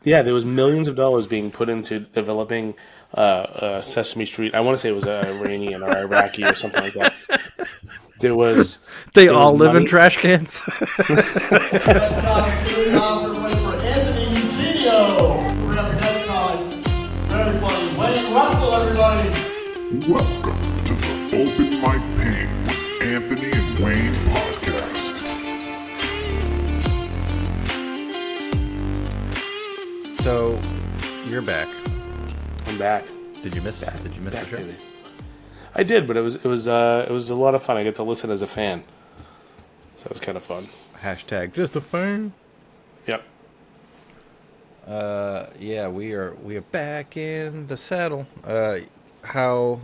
Yeah, there was millions of dollars being put into developing Sesame Street. I want to say it was Iranian or Iraqi or something like that. There was They there was all live in money. trash cans. Let's not give it up for everybody for Anthony Eugenio. We're gonna have a next time. Very funny. Wayne Russell, everybody. Welcome to the Open Mic Pain with Anthony and Wayne podcast. So, you're back. I'm back. Did you miss? Did you miss the Back, show? baby. I did, but it was a lot of fun. I get to listen as a fan, so it was kind of fun. Hashtag just a fan. Yep. Yeah, we are back in the saddle. How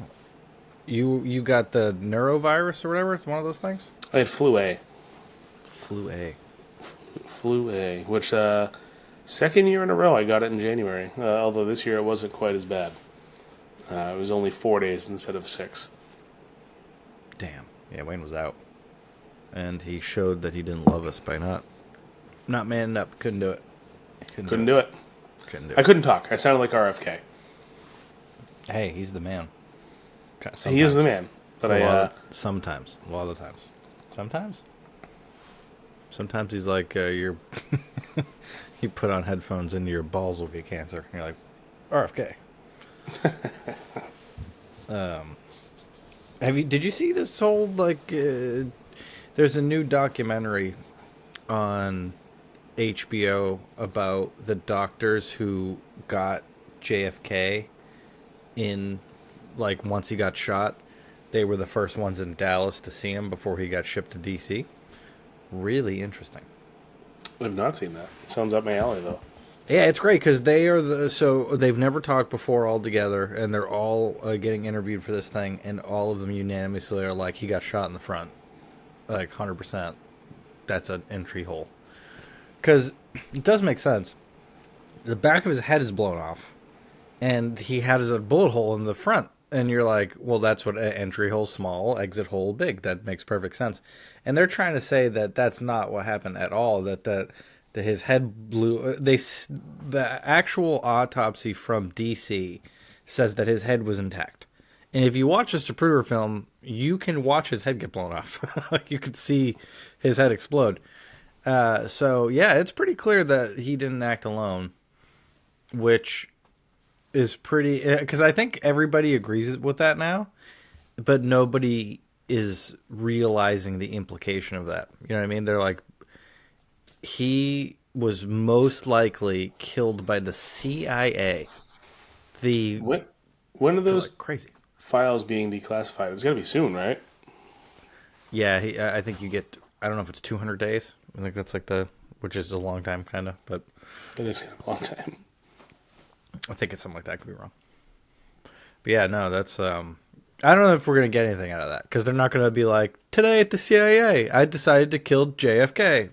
you got the neurovirus or whatever? It's one of those things. I had flu A, Flu A. which second year in a row I got it in January. Although this year it wasn't quite as bad. It was only 4 days instead of 6. Damn. Yeah, Wayne was out, and he showed that he didn't love us by not manning up. Couldn't do it. Couldn't do it. Couldn't do I it. couldn't talk. I sounded like RFK. Hey, he's the man. He is the man. But Sometimes. A lot of the times. Sometimes he's like, you put on headphones and your balls will get cancer. You're like, RFK. Did you see this whole, there's a new documentary on HBO about the doctors who got JFK in, once he got shot. They were the first ones in Dallas to see him before he got shipped to DC. Really interesting. I've not seen that. Sounds up my alley, though. Yeah, it's great because they've never talked before all together, and they're all getting interviewed for this thing, and all of them unanimously are like, he got shot in the front, 100%. That's an entry hole. Because it does make sense. The back of his head is blown off, and he had a bullet hole in the front. And you're like, well, that's what entry hole small, exit hole big. That makes perfect sense. And they're trying to say that that's not what happened at all. That his head blew. The actual autopsy from DC says that his head was intact. And if you watch the Zapruder film, you can watch his head get blown off. You could see his head explode. So yeah, it's pretty clear that he didn't act alone, which is pretty, because I think everybody agrees with that now, but nobody is realizing the implication of that. You know what I mean? They're like, he was most likely killed by the CIA. When are those crazy files being declassified? It's got to be soon, right? Yeah, I think you get, I don't know if it's 200 days. I think that's which is a long time, kind of, but It is a long time. I think it's something like that. I could be wrong. But yeah, no, that's, I don't know if we're going to get anything out of that, because they're not going to be like, today at the CIA, I decided to kill JFK.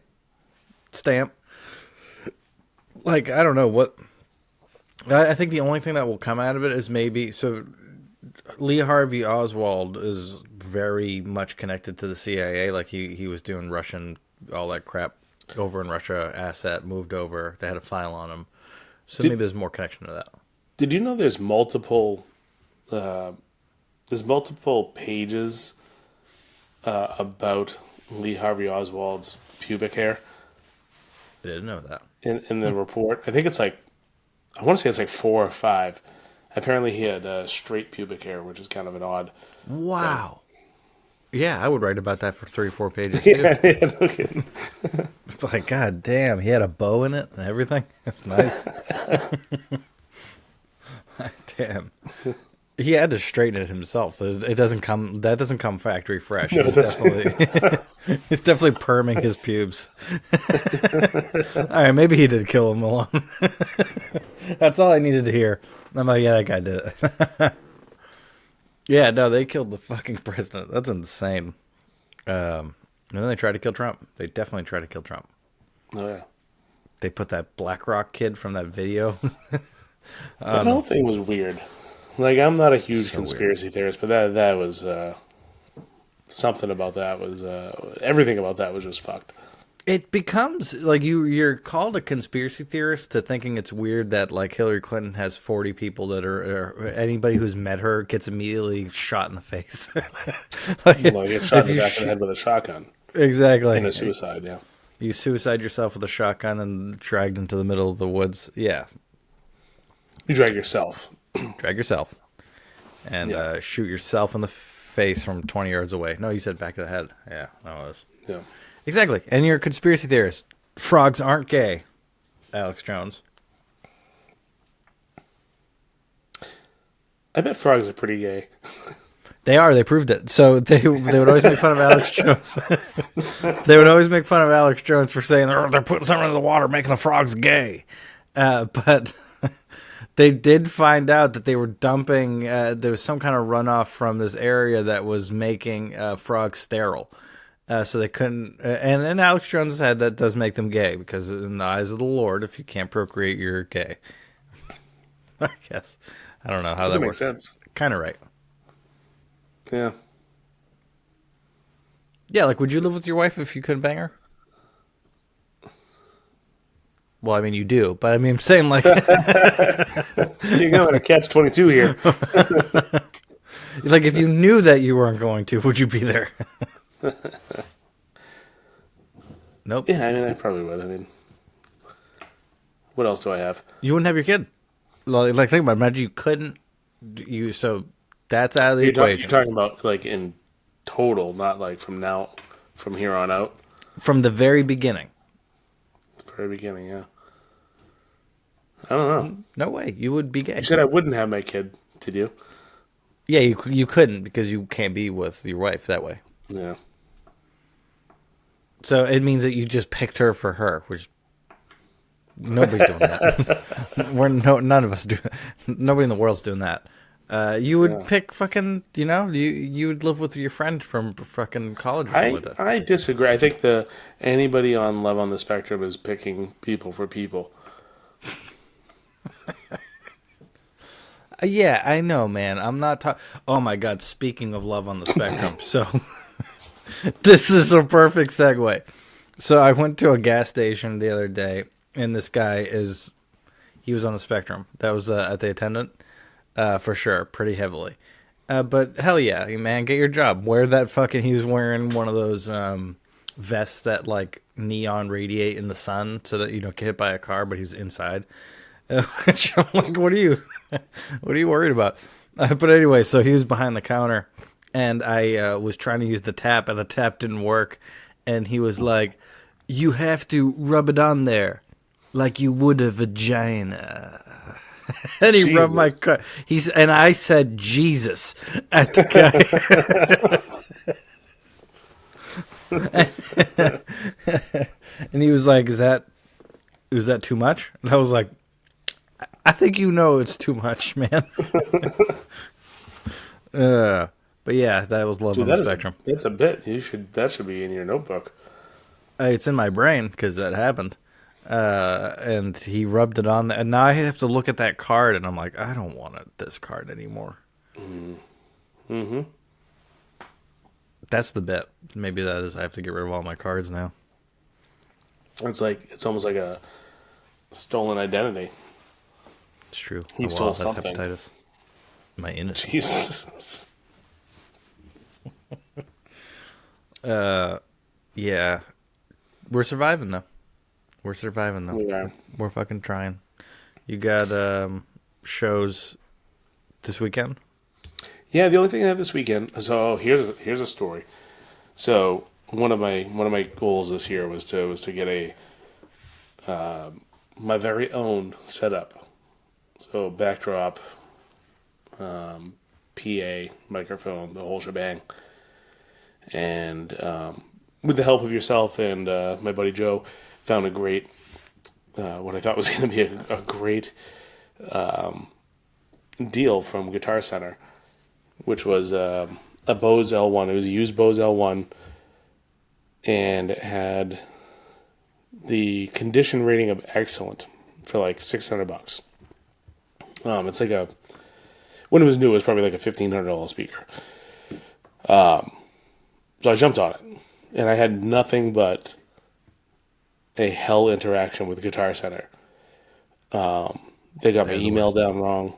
Stamp. I don't know what. I think the only thing that will come out of it is maybe, so Lee Harvey Oswald is very much connected to the CIA. Like he was doing Russian, all that crap over in Russia, asset, moved over. They had a file on him. So maybe there's more connection to that. Did you know there's multiple pages about Lee Harvey Oswald's pubic hair I didn't know that. in the report? I think it's I want to say it's 4 or 5. Apparently he had straight pubic hair, which is kind of an odd. Wow. Yeah, I would write about that for 3 or 4 pages too. Yeah, no kidding. God damn, he had a bow in it and everything. That's nice. Damn. He had to straighten it himself. So that doesn't come factory fresh. No, he's definitely perming his pubes. All right, maybe he did kill him alone. That's all I needed to hear. I'm like, yeah, that guy did it. Yeah, no, they killed the fucking president. That's insane. And then they tried to kill Trump. They definitely tried to kill Trump. Oh yeah. They put that BlackRock kid from that video. That whole thing was weird. I'm not a huge So conspiracy theorist, but that was something about that was everything about that was just fucked. It becomes like you're called a conspiracy theorist to thinking it's weird that like Hillary Clinton has 40 people that are anybody who's met her gets immediately shot in the face. Like, Well, you get shot if in the you back of the head with a shotgun in a exactly, suicide. Yeah, you suicide yourself with a shotgun and dragged into the middle of the woods. Yeah, you drag yourself. drag yourself and Yeah. shoot yourself in the face from 20 yards away. No, you said back of the head. Yeah, that was Yeah. exactly. And you're a conspiracy theorist. Frogs aren't gay, Alex Jones. I bet frogs are pretty gay. They are. They proved it. So they would always make fun of Alex Jones. They would always make fun of Alex Jones for saying they're putting something in the water, making the frogs gay. But they did find out that they were dumping. There was some kind of runoff from this area that was making frogs sterile. So they couldn't. And Alex Jones said that does make them gay because in the eyes of the Lord, if you can't procreate, you're gay. I guess. I don't know how Doesn't that make works. sense. Kind of right. Yeah. Yeah, like, would you live with your wife if you couldn't bang her? Well, I mean, you do, but I mean, I'm saying, like, You're going to catch 22 here. like if you knew that you weren't going to, would you be there? Nope. Yeah, I mean, I probably would. I mean, what else do I have? You wouldn't have your kid. Like, think about it. Imagine you couldn't. So that's out of the You're equation. talking about like in total, not like from here on out. From the very beginning. The very beginning, yeah. I don't know. No way. You would be gay. You said I wouldn't have my kid, did you? Yeah, you couldn't because you can't be with your wife that way. Yeah. So it means that you just picked her for her, which nobody's doing that. None of us do. Nobody in the world's doing that. You would pick fucking, you would live with your friend from fucking college or something like that. I disagree. I think anybody on Love on the Spectrum is picking people for people. Yeah, I know, man. I'm not talking. Oh my god! Speaking of Love on the Spectrum, so this is a perfect segue. So I went to a gas station the other day, and this guy he was on the spectrum. That was at the attendant, for sure, pretty heavily. But hell yeah, man, get your job. Wear that fucking. He was wearing one of those vests that like neon radiate in the sun, so that you don't get hit by a car. But he was inside. Which I'm like, what are you worried about? But anyway, so he was behind the counter, and I was trying to use the tap, and the tap didn't work. And he was like, "You have to rub it on there, like you would a vagina." And he rubbed my car. And I said Jesus at the guy. And he was like, "Is that too much?" And I was like, I think it's too much, man. But yeah, that was Love on the Spectrum. That's a bit. That should be in your notebook. It's in my brain because that happened. And he rubbed it on, and now I have to look at that card, and I'm like, I don't want this card anymore. Mm-hmm. That's the bit. Maybe that is. I have to get rid of all my cards now. It's almost like a stolen identity. It's true. He stole that's something. hepatitis. My innocence. Jesus. Yeah. We're surviving though. We are. We're fucking trying. You got shows this weekend? Yeah, the only thing I have this weekend. So here's a story. So one of my goals this year was to get my very own setup. So backdrop, PA, microphone, the whole shebang. And with the help of yourself and my buddy Joe, found a great, what I thought was going to be a great deal from Guitar Center, which was a Bose L1. It was a used Bose L1, and it had the condition rating of excellent for like $600. It's like when it was new, it was probably like a $1,500 speaker. So I jumped on it, and I had nothing but a hell interaction with Guitar Center. They got my They're the email worst. down wrong,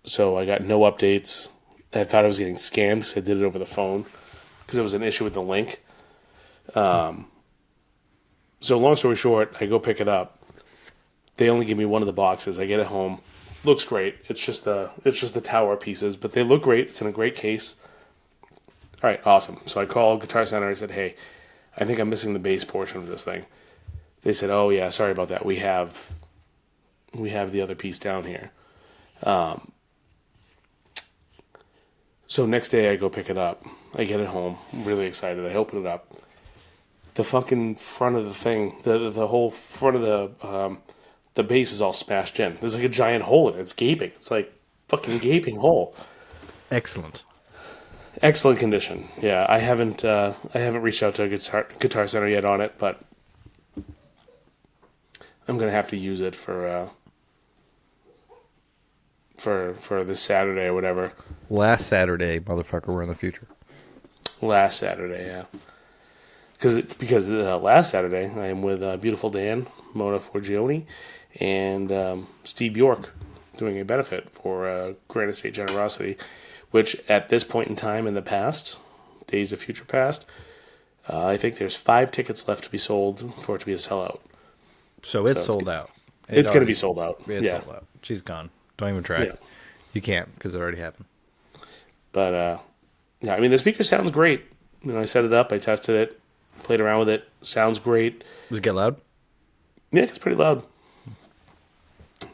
so I got no updates. I thought I was getting scammed because I did it over the phone because there was an issue with the link. So long story short, I go pick it up. They only give me one of the boxes. I get it home. Looks great. It's just the tower pieces, but they look great. It's in a great case. All right, awesome. So I called Guitar Center. I said, hey, I think I'm missing the bass portion of this thing. They said, oh yeah, sorry about that. We have the other piece down here. So next day I go pick it up. I get it home. I'm really excited. I open it up. The fucking front of the thing, the whole front of the base is all smashed in. There's like a giant hole in it. It's gaping. It's like fucking gaping hole. Excellent. Excellent condition. Yeah, I haven't reached out to a Guitar Center yet on it, but I'm gonna have to use it for this Saturday or whatever. Last Saturday, motherfucker, we're in the future. Last Saturday, yeah. Because last Saturday I am with beautiful Dan, Mona Forgione, and Steve York doing a benefit for Granite State Generosity, which at this point in time in the past, Days of Future Past, I think there's 5 tickets left to be sold for it to be a sellout. So it's it's sold good. out. It's going to be sold out. It's Yeah. sold out. She's gone. Don't even try. Yeah. You can't because it already happened. But yeah, I mean the speaker sounds great. You know, I set it up, I tested it, played around with it. Sounds great. Does it get loud? Yeah, it's pretty loud.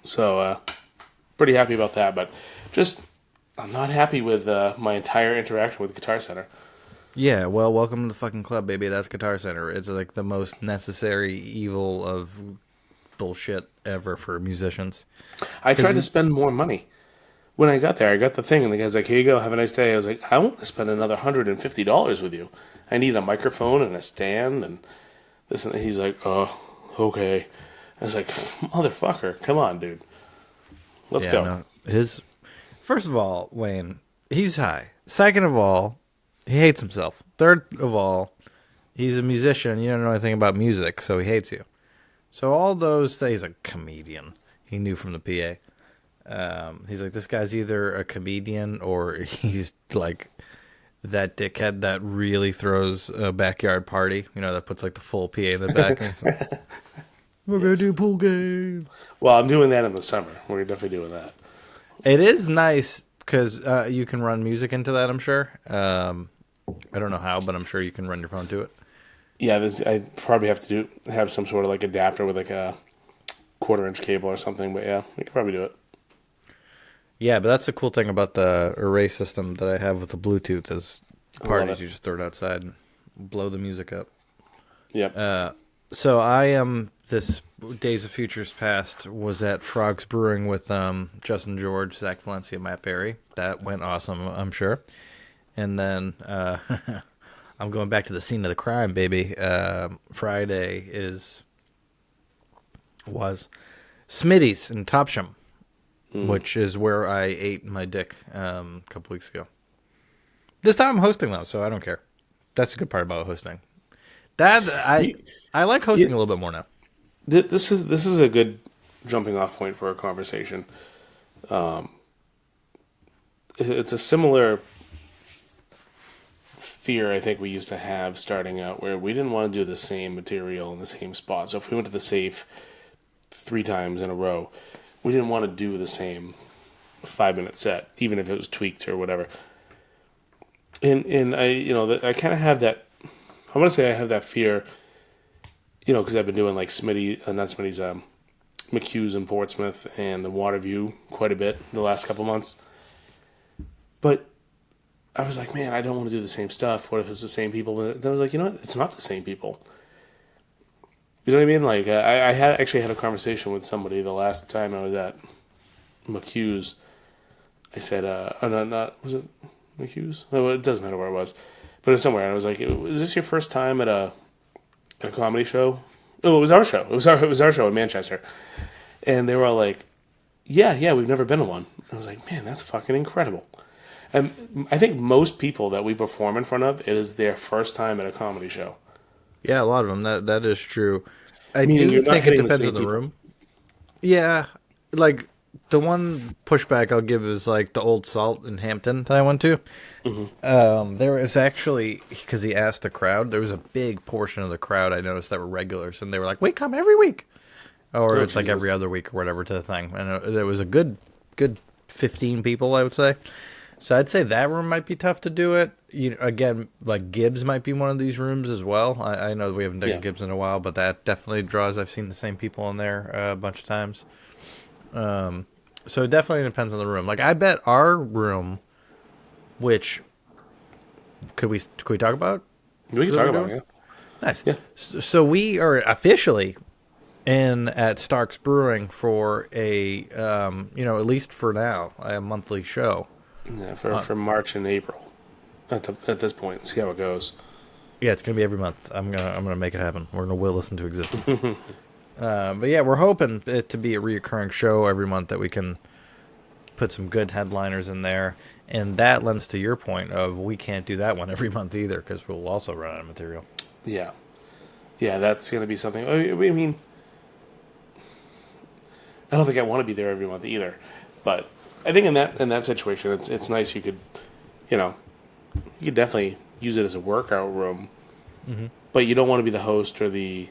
So pretty happy about that. But just I'm not happy with my entire interaction with Guitar Center. Yeah, well, welcome to the fucking club, baby. That's Guitar Center. It's like the most necessary evil of bullshit ever for musicians. I tried to spend more money. When I got there, I got the thing, and the guy's like, here you go, have a nice day. I was like, I want to spend another $150 with you. I need a microphone and a stand and this. And he's like, oh, okay. I was like, motherfucker, come on, dude. Let's go. No, first of all, Wayne, he's high. Second of all, he hates himself. Third of all, he's a musician. You don't know anything about music, so he hates you. So all those things, he's a comedian. He knew from the PA. He's like, this guy's either a comedian or he's like that dickhead that really throws a backyard party. You know, that puts like the full PA in the back. And like, we're going to do pool game. Well, I'm doing that in the summer. We're definitely doing that. It is nice because you can run music into that, I'm sure. I don't know how, but I'm sure you can run your phone to it. Yeah, I probably have to have some sort of like adapter with like a 1/4-inch cable or something. But yeah, we could probably do it. Yeah, but that's the cool thing about the array system that I have with the Bluetooth is parties you just throw it outside and blow the music up. Yep. So I am this Days of Futures Past was at Frogs Brewing with Justin George, Zach Valencia, Matt Berry. That went awesome, I'm sure. And then I'm going back to the scene of the crime, baby. Friday was Smitty's in Topsham, which is where I ate my dick a couple weeks ago. This time I'm hosting though, so I don't care. That's the good part about hosting. I like hosting a little bit more now. This is a good jumping off point for a conversation. It's a similar fear I think we used to have starting out, where we didn't want to do the same material in the same spot. So if we went to the safe 3 times in a row, we didn't want to do the same 5-minute set, even if it was tweaked or whatever. And I kind of have that. I want to say I have that fear, because I've been doing like McHugh's in Portsmouth and the Waterview quite a bit the last couple months. But I was like, man, I don't want to do the same stuff. What if it's the same people? But I was like, you know what? It's not the same people. You know what I mean? Like, I actually had a conversation with somebody the last time I was at McHugh's. I said, was it McHugh's? No, it doesn't matter where it was. But it was somewhere. And I was like, is this your first time at a comedy show? Oh, it was our show. It was our show in Manchester. And they were all like, yeah, we've never been to one. I was like, man, that's fucking incredible. And I think most people that we perform in front of, it is their first time at a comedy show. Yeah, a lot of them. That is true. I Meaning do you're not think it hitting the depends same on the people. room. Yeah, like the one pushback I'll give is like the Old Salt in Hampton that I went to. There was actually, because he asked the crowd, there was a big portion of the crowd I noticed that were regulars, and they were like, "We come every week," or Oh, it's like every Jesus. other week or whatever to the thing. And there was a good 15 people, I would say. So I'd say that room might be tough to do it. You know, again, like Gibbs might be one of these rooms as well. I know we haven't done Yeah. Gibbs in a while, but that definitely draws. I've seen the same people in there a bunch of times. So it definitely depends on the room. Like I bet our room, which could we talk about? We can Is that talk what we're about it. doing? Nice. Yeah. So we are officially in at Stark's Brewing for a at least for now, a monthly show. Yeah, for March and April. At this point, see how it goes. Yeah, it's gonna be every month. I'm gonna make it happen. We're gonna will this into existence. But yeah, we're hoping it to be a reoccurring show every month that we can put some good headliners in there. And that lends to your point of we can't do that one every month either because we'll also run out of material. Yeah, yeah, that's going to be something. I mean, I don't think I want to be there every month either, but I think in that situation, it's nice. You could, you could definitely use it as a workout room, but you don't want to be the host or the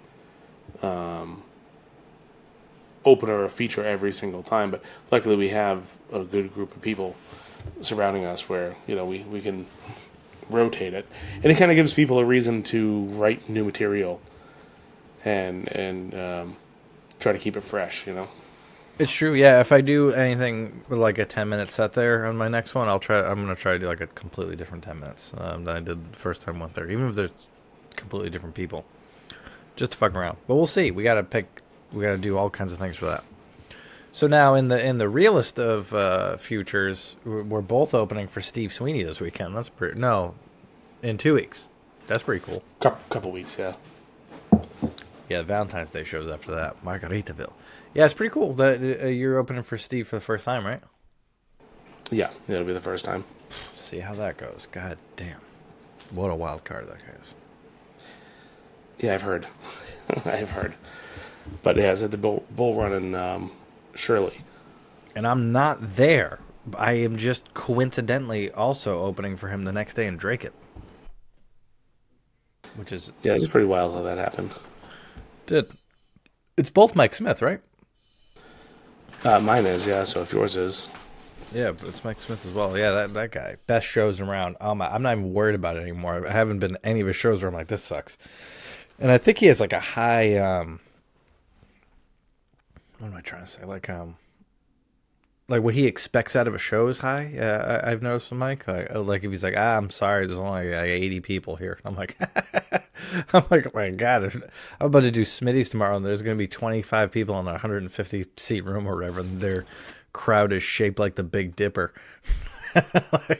opener or feature every single time. But luckily, we have a good group of people surrounding us where we can rotate it, and it kind of gives people a reason to write new material and try to keep it fresh. It's true, yeah. If I do anything with like a 10-minute set there on my next one, I'm gonna try to do like a completely different 10 minutes than I did the first time I went there, even if there's completely different people, just to fuck around. But we'll see. We gotta do all kinds of things for that. So now in the realest of futures, we're both opening for Steve Sweeney this weekend. That's pretty. No, in 2 weeks. That's pretty cool. Couple weeks, yeah. Yeah, Valentine's Day shows after that. Margaritaville. Yeah, it's pretty cool that you're opening for Steve for the first time, right? Yeah, it'll be the first time. See how that goes. God damn. What a wild card that guy is. Yeah, I've heard. I've heard. But yeah, it's at the Bull Run in Shirley. And I'm not there. I am just coincidentally also opening for him the next day in Drake. Which is... Yeah, it's pretty wild how that happened. Dude, it's both Mike Smith, right? Mine is, yeah, so if yours is... Yeah, but it's Mike Smith as well. Yeah, that guy. Best shows around. I'm not even worried about it anymore. I haven't been to any of his shows where I'm like, this sucks. And I think he has like a high... what am I trying to say? Like what he expects out of a show is high. I've noticed with Mike. Like if he's like, I'm sorry, there's only like 80 people here. I'm like, oh my God, I'm about to do Smitty's tomorrow, and there's going to be 25 people in a 150 seat room or whatever, and their crowd is shaped like the Big Dipper. I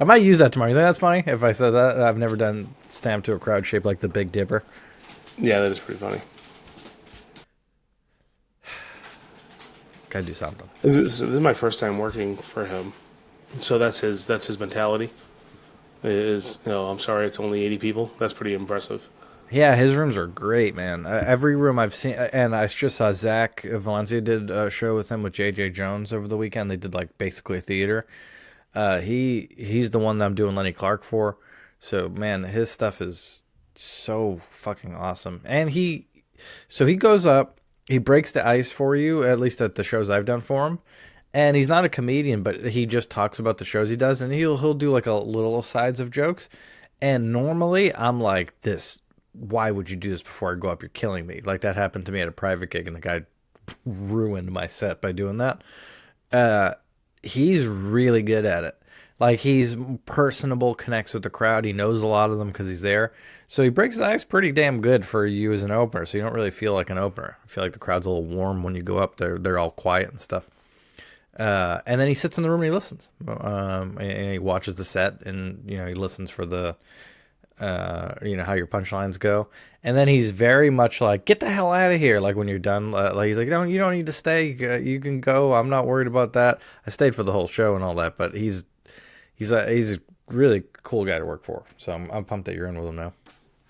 might use that tomorrow. You think that's funny? If I said that, I've never done stamp to a crowd shaped like the Big Dipper. Yeah, that is pretty funny. Gotta do something. This is my first time working for him, so that's his mentality. I'm sorry, it's only 80 people. That's pretty impressive. Yeah, his rooms are great, man. Every room I've seen, and I just saw Zach Valencia did a show with him with J.J. Jones over the weekend. They did like basically a theater. He's the one that I'm doing Lenny Clark for. So man, his stuff is so fucking awesome. And he goes up, he breaks the ice for you, at least at the shows I've done for him. And he's not a comedian, but he just talks about the shows he does, and he'll do like a little asides of jokes. And normally I'm like, this, why would you do this before I go up? You're killing me. Like that happened to me at a private gig, and the guy ruined my set by doing that. He's really good at it. Like he's personable, connects with the crowd. He knows a lot of them because he's there. So he breaks the ice pretty damn good for you as an opener. So you don't really feel like an opener. I feel like the crowd's a little warm when you go up there. They're all quiet and stuff. And then he sits in the room and he listens. And he watches the set, and he listens for the how your punchlines go. And then he's very much like, get the hell out of here. Like when you're done, like he's like, no, you don't need to stay. You can go. I'm not worried about that. I stayed for the whole show and all that, but he's a really cool guy to work for. So I'm pumped that you're in with him now.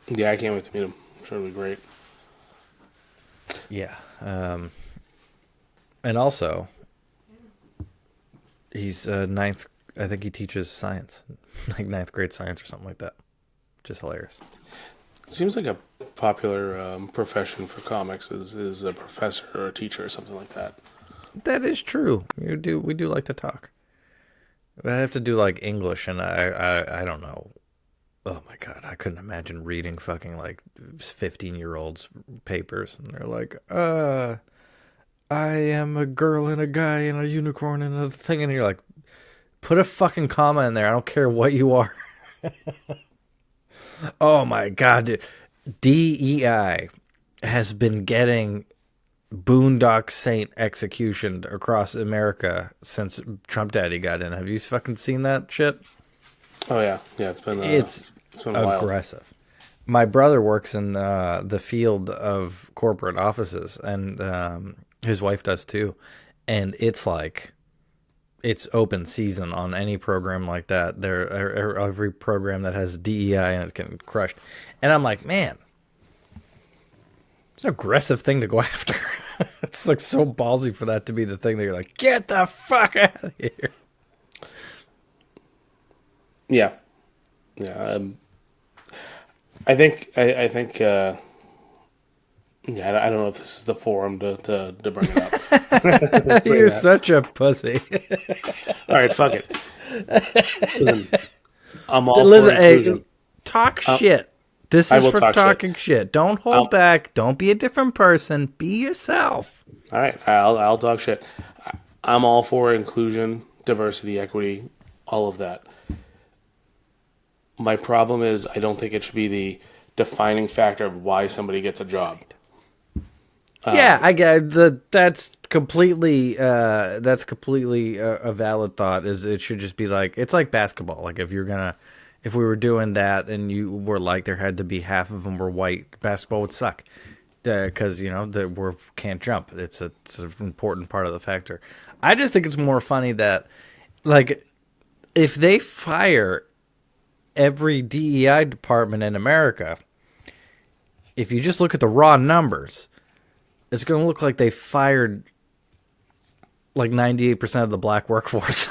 Yeah, I can't wait to meet him. I'm sure it'll be great. Yeah. And also, he's ninth. I think he teaches science, like ninth grade science or something like that. Just hilarious. It seems like a popular profession for comics is a professor or a teacher or something like that. That is true. We do like to talk. I have to do like English, and I don't know. Oh my god, I couldn't imagine reading fucking like 15-year-olds papers, and they're like, I am a girl and a guy and a unicorn and a thing, and you're like, put a fucking comma in there. I don't care what you are. Oh my god, dude. DEI has been getting Boondock Saint executioned across America since Trump Daddy got in. Have you fucking seen that shit? Oh yeah, it's been It's been a while. aggressive. My brother works in the field of corporate offices, and his wife does too. And it's like, it's open season on any program like that. Every program that has DEI and it's getting crushed. And I'm like, man, it's an aggressive thing to go after. It's like so ballsy for that to be the thing that you're like, get the fuck out of here. Yeah. I think. Yeah, I don't know if this is the forum to bring it up. You're such a pussy. All right, fuck it. Listen, I'm all Listen, for inclusion. hey, talk shit. This I is will for talk talking shit. Don't hold back. Don't be a different person. Be yourself. All right, I'll talk shit. I'm all for inclusion, diversity, equity, all of that. My problem is I don't think it should be the defining factor of why somebody gets a job. Yeah, I get that. That's completely a valid thought. Is it should just be like, it's like basketball. Like if we were doing that and you were like there had to be half of them were white, basketball would suck because we can't jump. It's an important part of the factor. I just think it's more funny that like if they fire every DEI department in America, if you just look at the raw numbers, it's going to look like they fired like 98% of the black workforce.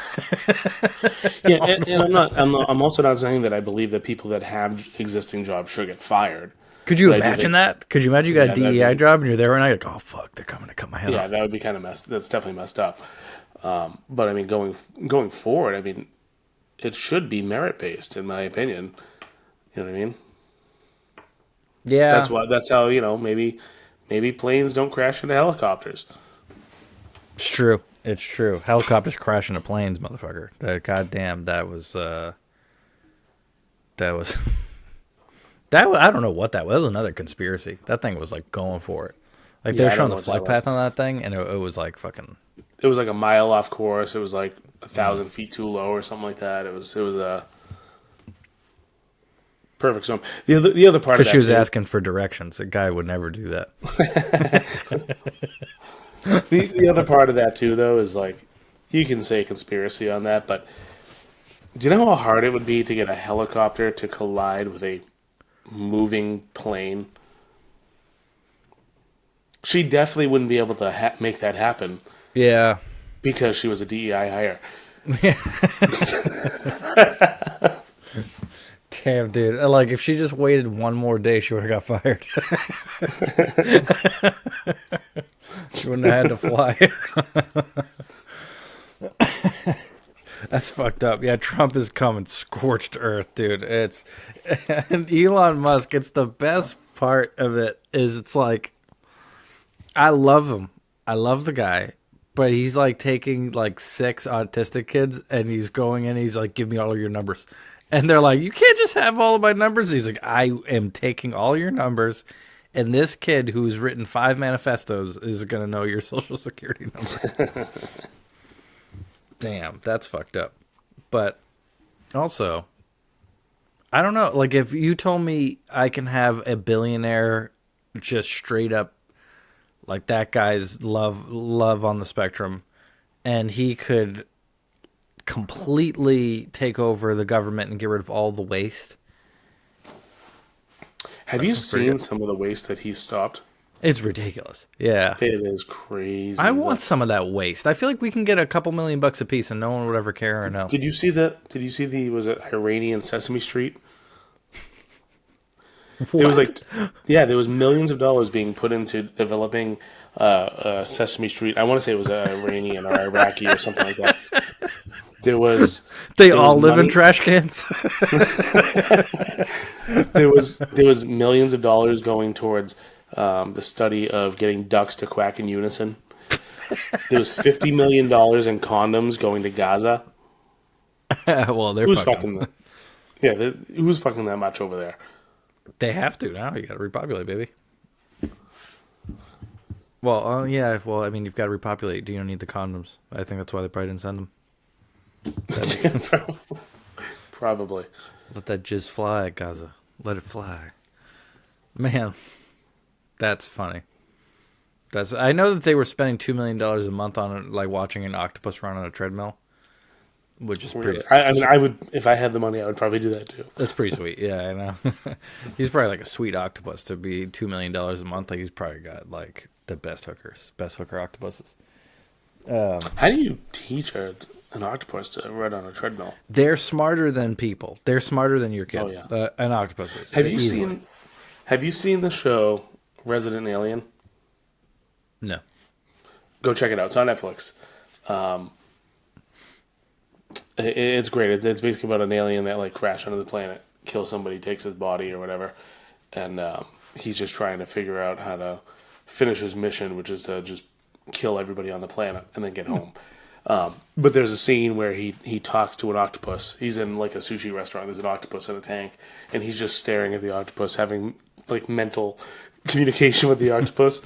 Yeah, and I'm also not saying that I believe that people that have existing jobs should get fired. Could you But I do imagine think- that? Could you imagine you got a Yeah, that'd DEI be- job and you're there and you're like, oh fuck, they're coming to cut my head Yeah, off. that would be kind of messed. That's definitely messed up. But I mean, going forward, I mean, it should be merit based, in my opinion. You know what I mean? Yeah, That's how maybe planes don't crash into helicopters. it's true. It's true. Helicopters crash into planes, motherfucker. Goddamn, that was. I don't know what that was. That was another conspiracy. That thing was like going for it. Like they Yeah, were I showing don't the know what flight that was. path on that thing, and it was like fucking. It was like a mile off course. It was like 1,000 feet too low or something like that. It was a perfect storm. The other part of Because that she was too, asking for directions. A guy would never do that. the other part of that too, though, is like you can say conspiracy on that, but do you know how hard it would be to get a helicopter to collide with a moving plane? She definitely wouldn't be able to make that happen Yeah. because she was a DEI hire. Damn, dude. Like, if she just waited one more day, she would have got fired. She wouldn't have had to fly. That's fucked up. Yeah, Trump is coming scorched earth, dude. And Elon Musk, it's the best part of it is it's like, I love him. I love the guy. But he's like taking like 6 autistic kids and he's going in and he's like, give me all of your numbers. And they're like, you can't just have all of my numbers. He's like, I am taking all your numbers. And this kid who's written 5 manifestos is going to know your social security number. Damn, that's fucked up. But also, I don't know. Like, if you told me I can have a billionaire just straight up, like that guy's love on the spectrum, and he could completely take over the government and get rid of all the waste. Have you That's pretty seen good. some of the waste that he stopped? It's ridiculous. Yeah. It is crazy. I want some of that waste. I feel like we can get a couple $1,000,000 a piece and no one would ever care or know. Did you see the was it Iranian Sesame Street? It was like, yeah, there was millions of dollars being put into developing Sesame Street. I want to say it was Iranian or Iraqi or something like that. They all live in trash cans. there was millions of dollars going towards the study of getting ducks to quack in unison. There was $50 million in condoms going to Gaza. Well, they're Who's fucking. fucking? Yeah, who's fucking that much over there? They have to now. You got to repopulate, baby. Well, yeah. Well, I mean, you've got to repopulate. You don't need the condoms. I think that's why they probably didn't send them. That makes sense. Probably. Let that jizz fly, Gaza. Let it fly. Man, that's funny. I know that they were spending $2 million a month on it, like watching an octopus run on a treadmill, which is pretty. I mean, I would, if I had the money, I would probably do that too. That's pretty sweet. Yeah, I know. He's probably like a sweet octopus to be $2 million a month. Like he's probably got like the best hooker octopuses. How do you teach an octopus to run on a treadmill? They're smarter than people. They're smarter than your kid. Oh, yeah. An octopus is. Have you Easily. seen the show Resident Alien? No. Go check it out. It's on Netflix. It's great. It's basically about an alien that like crashed onto the planet, kills somebody, takes his body or whatever, and he's just trying to figure out how to finish his mission, which is to just kill everybody on the planet and then get home. But there's a scene where he talks to an octopus. He's in like a sushi restaurant. There's an octopus in a tank, and he's just staring at the octopus, having like mental communication with the octopus,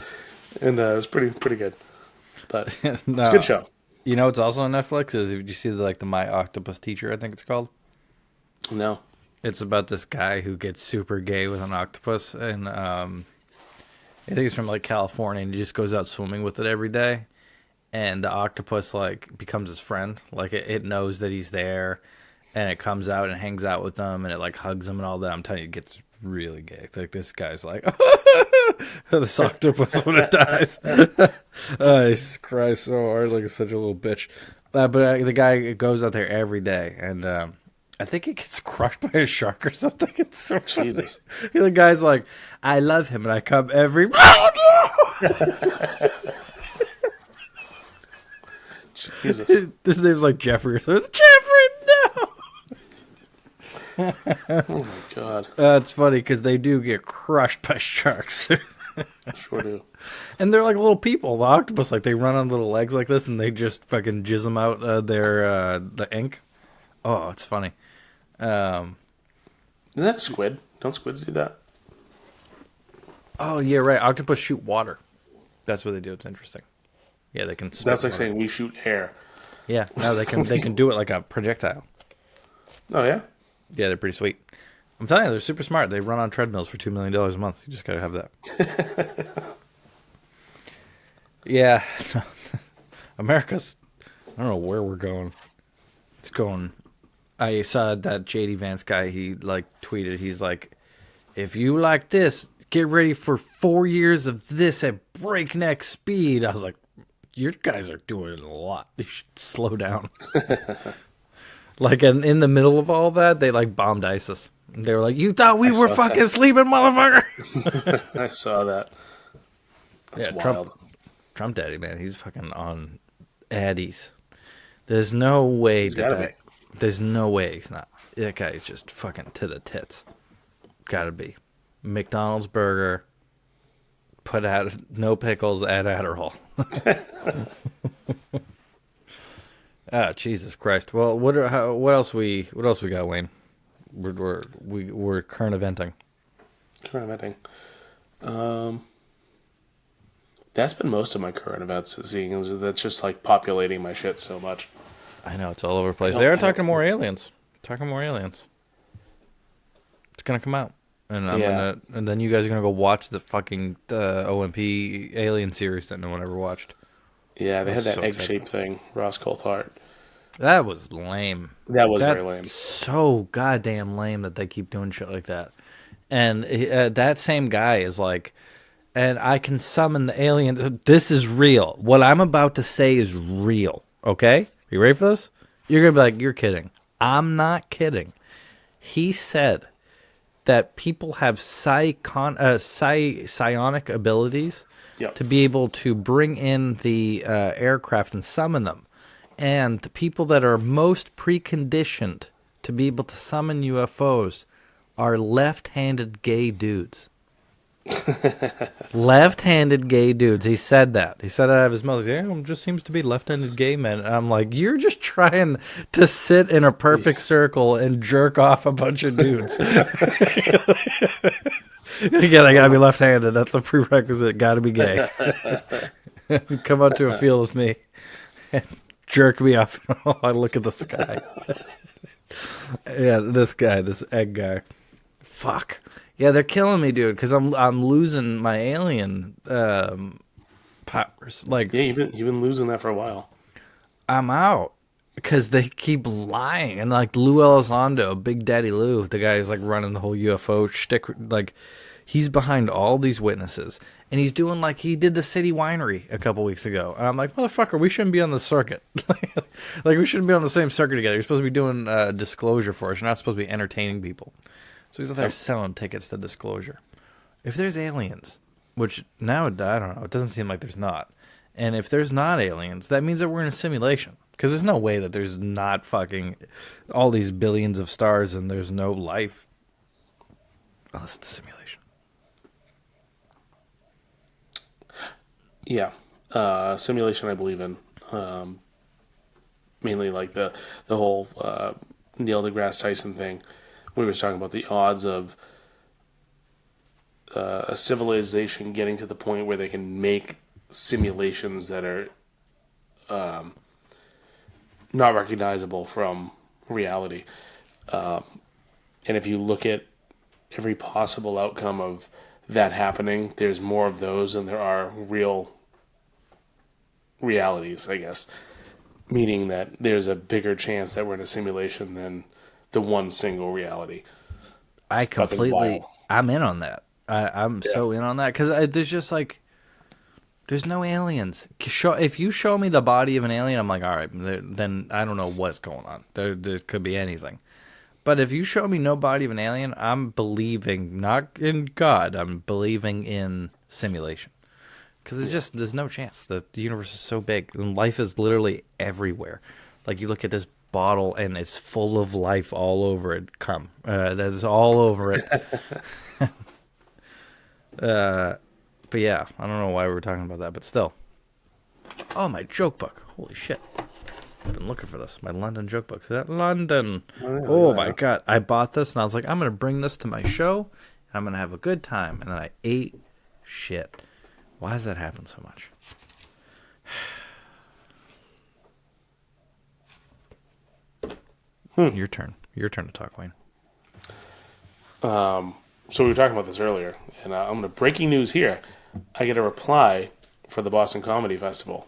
and it's pretty good. But No. it's a good show. You know what's also on Netflix is, did you see the My Octopus Teacher, I think it's called? No. It's about this guy who gets super gay with an octopus, and I think he's from like California, and he just goes out swimming with it every day, and the octopus like becomes his friend. Like it knows that he's there, and it comes out and hangs out with him, and it like hugs him and all that. I'm telling you, it gets really gay. Like this guy's like this octopus when it dies. He cries so hard, like it's such a little bitch. But the guy goes out there every day, and I think he gets crushed by a shark or something. It's so funny. Jesus. The guy's like, I love him, and I come every. Jesus. His name's like Jeffrey or something. Jeffrey, no. Oh my god. It's funny because they do get crushed by sharks. Sure do. And they're like little people. The octopus, like they run on little legs like this, and they just fucking jizz them out the ink. Oh, it's funny. Isn't that squid? Don't squids do that? Oh yeah, right. Octopus shoot water. That's what they do. It's interesting. Yeah, they can. That's like water. saying we shoot air. Yeah, no, they can. They can do it like a projectile. Oh yeah. Yeah, they're pretty sweet. I'm telling you, they're super smart. They run on treadmills for $2 million a month. You just gotta have that. Yeah, America's. I don't know where we're going. It's going. I saw that JD Vance guy. He like tweeted. He's like, "If you like this, get ready for 4 years of this at breakneck speed." I was like, "You guys are doing it a lot. You should slow down." Like in the middle of all that, they like bombed ISIS. They were like, "You thought we were fucking sleeping, motherfucker?" I saw that. That's Yeah, wild. Trump daddy, man, he's fucking on Addies. There's no way there's no way he's not. That guy is just fucking to the tits. Gotta be. McDonald's burger, put out no pickles, add Adderall. Ah, Jesus Christ. Well, what else we got, Wayne? We're current eventing. Current eventing. That's been most of my current events. Seeing that's just like populating my shit so much. I know, it's all over the place. They are talking more aliens. Talking more aliens. It's gonna come out, and and then you guys are gonna go watch the fucking OMP Alien series that no one ever watched. Yeah, they had that so egg-shaped thing. Ross Coulthart. That was lame. That was very lame. So goddamn lame that they keep doing shit like that. And that same guy is like, and I can summon the aliens. This is real. What I'm about to say is real. Okay? You ready for this? You're going to be like, you're kidding. I'm not kidding. He said that people have psionic abilities Yep. to be able to bring in the aircraft and summon them. And the people that are most preconditioned to be able to summon UFOs are left-handed gay dudes. Left-handed gay dudes. He said that. He said out of his mouth, yeah, it just seems to be left-handed gay men. And I'm like, you're just trying to sit in a perfect circle and jerk off a bunch of dudes. Again, I gotta be left-handed. That's a prerequisite. Gotta be gay. Come out to a field with me and jerk me off. I look at the sky. Yeah, this guy, this egg guy. Fuck. Yeah, they're killing me, dude, because I'm losing my alien powers. Like, Yeah, you've been losing that for a while. I'm out because they keep lying. And like Lou Elizondo, Big Daddy Lou, the guy who's like running the whole UFO shtick, like he's behind all these witnesses, and he's doing like he did the City Winery a couple weeks ago. And I'm like, motherfucker, we shouldn't be on the circuit. Like we shouldn't be on the same circuit together. You're supposed to be doing disclosure for us. You're not supposed to be entertaining people. So he's out there selling tickets to disclosure. If there's aliens, which now I don't know, it doesn't seem like there's not. And if there's not aliens, that means that we're in a simulation. Because there's no way that there's not fucking all these billions of stars and there's no life. Unless it's a simulation. Yeah, simulation I believe in. Mainly like the whole Neil deGrasse Tyson thing. We were talking about the odds of a civilization getting to the point where they can make simulations that are not recognizable from reality. And if you look at every possible outcome of that happening, there's more of those than there are real realities, I guess. Meaning that there's a bigger chance that we're in a simulation than the one single reality. I It's fucking completely, wild. I'm in on that. I'm so in on that. Because there's just like, there's no aliens. If you show me the body of an alien, I'm like, all right, then I don't know what's going on. There could be anything. But if you show me no body of an alien, I'm believing not in God. I'm believing in simulation. Because there's no chance. The universe is so big. And life is literally everywhere. Like you look at this bottle and it's full of life all over it. That is all over it. But yeah, I don't know why we were talking about that, but still. Oh, my joke book. Holy shit. I've been looking for this. My London joke book. See that? London. Oh, my God. I bought this and I was like, I'm going to bring this to my show and I'm going to have a good time. And then I ate shit. Why does that happen so much? Your turn. Your turn to talk, Wayne. So we were talking about this earlier, and I'm going to breaking news here. I get a reply for the Boston Comedy Festival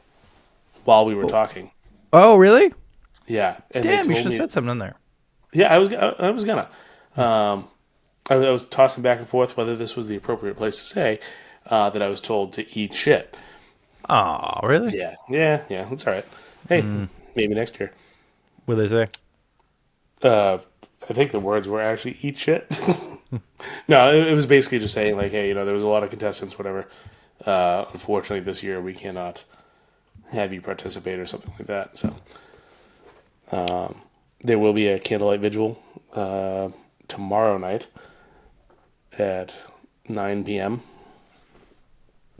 while we were talking. Oh, really? Yeah, and Damn, they you told should have me, said something in there. Yeah, I was gonna. I was tossing back and forth whether this was the appropriate place to say that I was told to eat shit. Oh, really? Yeah, that's all right. Hey, maybe next year. What did they say? I think the words were actually eat shit. No, it was basically just saying like, hey, there was a lot of contestants, whatever. Unfortunately, this year we cannot have you participate or something like that. So there will be a candlelight vigil tomorrow night at 9 p.m.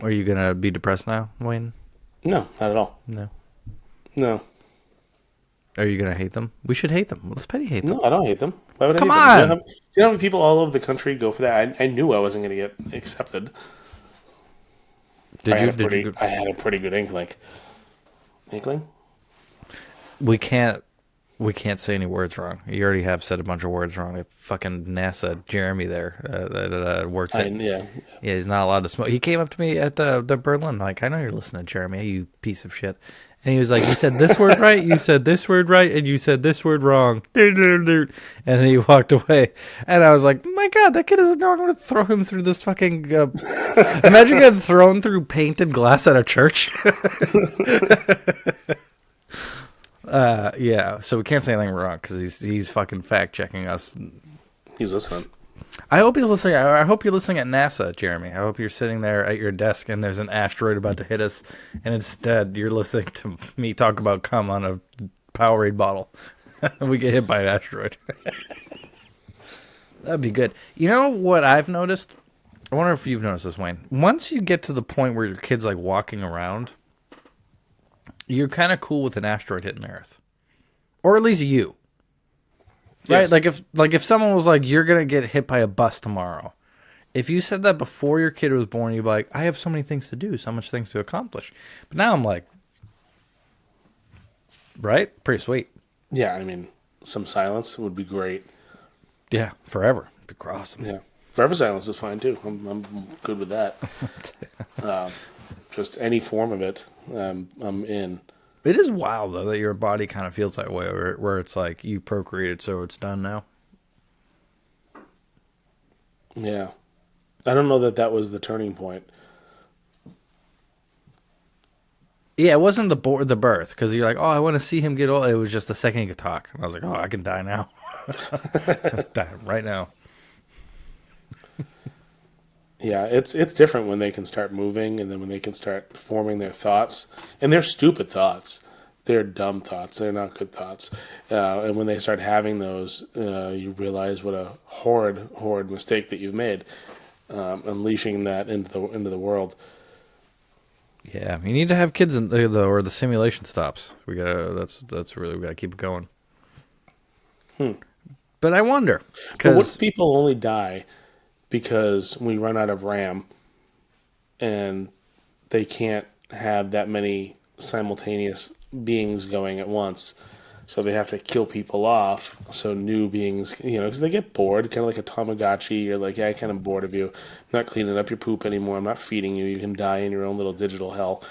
Are you going to be depressed now, Wayne? No, not at all. No. Are you going to hate them? We should hate them. Let's petty hate them. No, I don't hate them. Why would I Come hate them? on! Do you know how many people all over the country go for that? I knew I wasn't going to get accepted. I had a pretty good inkling. We can't say any words wrong. You already have said a bunch of words wrong. Fucking NASA Jeremy there that works at. Yeah, he's not allowed to smoke. He came up to me at the Berlin, like, I know you're listening, Jeremy, you piece of shit. And he was like, you said this word right, you said this word right, and you said this word wrong. And then he walked away. And I was like, my God, that kid doesn't know I'm going to throw him through this fucking... Imagine getting thrown through painted glass at a church. Yeah, so we can't say anything wrong because he's fucking fact-checking us. He's listening. I hope he's listening. I hope you're listening at NASA, Jeremy. I hope you're sitting there at your desk and there's an asteroid about to hit us, and instead you're listening to me talk about cum on a Powerade bottle. We get hit by an asteroid. That'd be good. You know what I've noticed? I wonder if you've noticed this, Wayne. Once you get to the point where your kid's like walking around, you're kind of cool with an asteroid hitting the Earth, or at least you. Right, Yes. like if someone was like, "You're gonna get hit by a bus tomorrow," if you said that before your kid was born, you'd be like, "I have so many things to do, so much things to accomplish." But now I'm like, right, pretty sweet. Yeah, I mean, some silence would be great. Yeah, forever, be awesome. Yeah, forever silence is fine too. I'm good with that. Just any form of it, I'm in. It is wild though that your body kind of feels that way, where it's like you procreated, so it's done now. Yeah, I don't know that was the turning point. Yeah, it wasn't the birth, because you're like, oh, I want to see him get old. It was just the second he could talk. And I was like, oh, I can die now. Die right now. Yeah, it's different when they can start moving, and then when they can start forming their thoughts, and they're stupid thoughts. They're dumb thoughts. They're not good thoughts. And when they start having those, you realize what a horrid mistake that you've made, unleashing that into the world. Yeah, you need to have kids in or the simulation stops. We gotta. That's really, we gotta keep it going. But I wonder, But what because if people only die because we run out of RAM, and they can't have that many simultaneous beings going at once, so they have to kill people off so new beings, because they get bored, kind of like a Tamagotchi. You're like, yeah, I kind of bored of you. I'm not cleaning up your poop anymore. I'm not feeding you. You can die in your own little digital hell.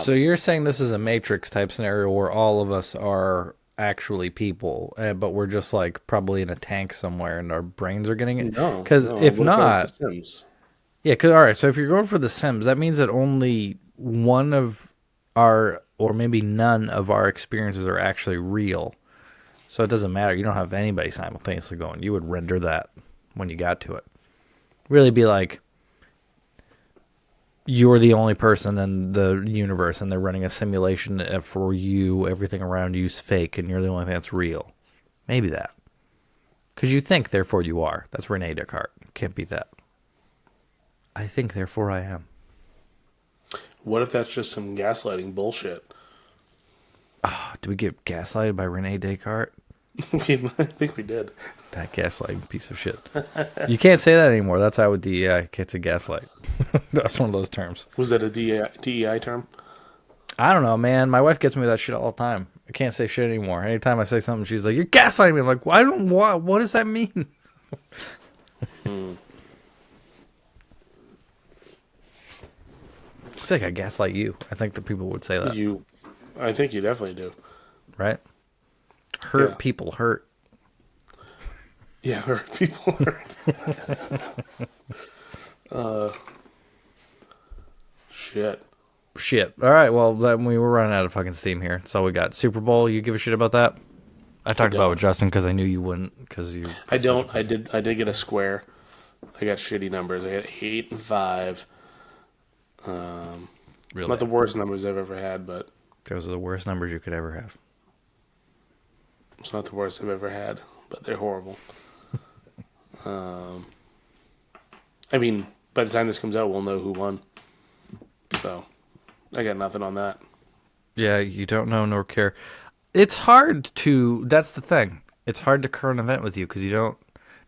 so you're saying this is a Matrix type scenario where all of us are actually people, but we're just like probably in a tank somewhere, and our brains are getting it. No, Because no, if what about not, The Sims? yeah. Because all right, so if you're going for The Sims, that means that only one of our, or maybe none of our experiences are actually real. So it doesn't matter. You don't have anybody simultaneously going. You would render that when you got to it. Really be like, you're the only person in the universe, and they're running a simulation for you. Everything around you is fake, and you're the only thing that's real. Maybe that. Because you think, therefore you are. That's Rene Descartes. Can't beat that. I think, therefore I am. What if that's just some gaslighting bullshit? Do we get gaslighted by Rene Descartes? I think we did. That gaslighting piece of shit. You can't say that anymore. That's out with DEI. Can't say gaslight. That's one of those terms. Was that a DEI term? I don't know, man. My wife gets me that shit all the time. I can't say shit anymore. Anytime I say something, she's like, "You're gaslighting me." I'm like, "Why don't what does that mean?" I think I gaslight you. I think the people would say that, I think you definitely do. right? Hurt Yeah. people hurt. Yeah, hurt people hurt. Shit. Shit. All right. Well, then we were running out of fucking steam here. That's all we got. Super Bowl. You give a shit about that? I talked about it with Justin because I knew you wouldn't. Because you. I don't. I did get a square. I got shitty numbers. I had 8 and 5. Really? Not the worst numbers I've ever had, but Those are the worst numbers you could ever have. it's not the worst I've ever had. But they're horrible. I mean, by the time this comes out, we'll know who won. So, I got nothing on that. Yeah, you don't know nor care. It's hard to. That's the thing. It's hard to current event with you because you don't.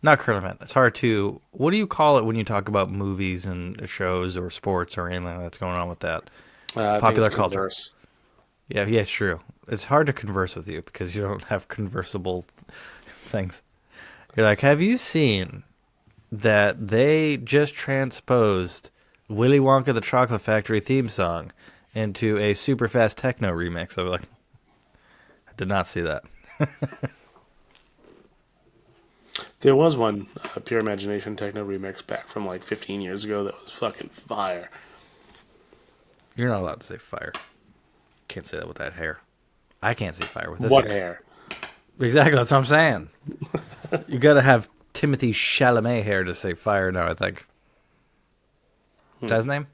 Not current event. It's hard to. What do you call it when you talk about movies and shows or sports or anything that's going on with that? I think Popular it's culture. converse. Yeah, it's true. It's hard to converse with you because you don't have conversable things. You're like, have you seen that they just transposed Willy Wonka the Chocolate Factory theme song into a super fast techno remix. I was like, I did not see that. There was one Pure Imagination techno remix back from like 15 years ago that was fucking fire. You're not allowed to say fire. Can't say that with that hair. I can't say fire with this What hair. hair? Exactly, that's what I'm saying. You gotta have Timothy Chalamet hair to say fire now, I think. Is that his name?